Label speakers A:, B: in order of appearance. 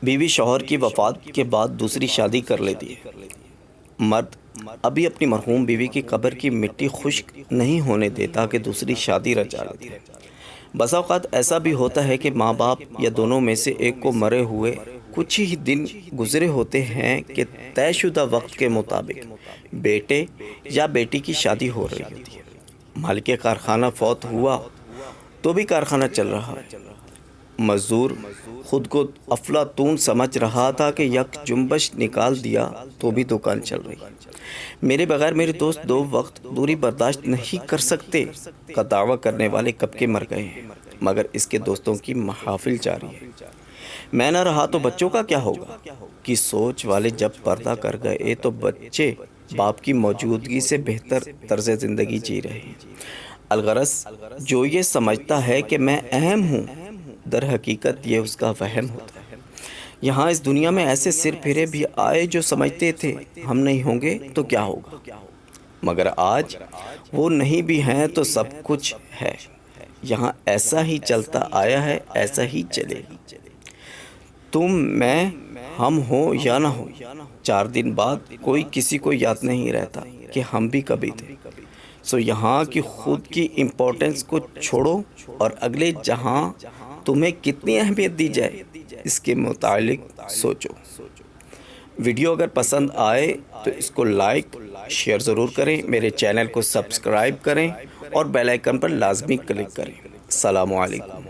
A: بیوی شوہر کی وفات کے بعد دوسری شادی کر لیتی ہے۔ مرد ابھی اپنی مرحوم بیوی کی قبر کی مٹی خشک نہیں ہونے دیتا کہ دوسری شادی رچا لیتی ہے۔ بسا اوقات ایسا بھی ہوتا ہے کہ ماں باپ یا دونوں میں سے ایک کو مرے ہوئے کچھ ہی دن گزرے ہوتے ہیں کہ طے شدہ وقت کے مطابق بیٹے یا بیٹی کی شادی ہو رہی ہوتی ہے۔ مالک کارخانہ فوت ہوا تو بھی کارخانہ چل رہا ہے۔ مزدور خود کو افلاطون سمجھ رہا تھا کہ یک جنبش نکال دیا تو بھی دکان چل رہی۔ میرے بغیر میرے دوست 2 وقت دوری برداشت نہیں کر سکتے کا دعویٰ کرنے والے کب کے مر گئے ہیں، مگر اس کے دوستوں کی محافل جاری ہے۔ میں نہ رہا تو بچوں کا کیا ہوگا کی سوچ والے جب پردہ کر گئے تو بچے باپ کی موجودگی سے بہتر طرز زندگی جی رہے ہیں۔ الغرض جو یہ سمجھتا ہے کہ میں اہم ہوں، در حقیقت یہ اس کا وہم ہوتا ہے۔ یہاں اس دنیا میں ایسے سر پھرے بھی آئے جو سمجھتے تھے ہم نہیں ہوں گے تو کیا ہوگا، مگر آج وہ نہیں بھی ہیں تو سب کچھ ہے۔ یہاں ایسا ہی چلتا آیا ہے، ایسا ہی چلے گا۔ تم، میں، ہم ہوں یا نہ ہوں، 4 دن بعد کوئی کسی کو یاد نہیں رہتا کہ ہم بھی کبھی تھے۔ سو یہاں کی خود کی امپورٹنس کو چھوڑو اور اگلے جہاں تمہیں کتنی اہمیت دی جائے اس کے متعلق سوچو۔ ویڈیو اگر پسند آئے تو اس کو لائک شیئر ضرور کریں، میرے چینل کو سبسکرائب کریں اور بیل آئیکن پر لازمی کلک کریں۔ السلام علیکم۔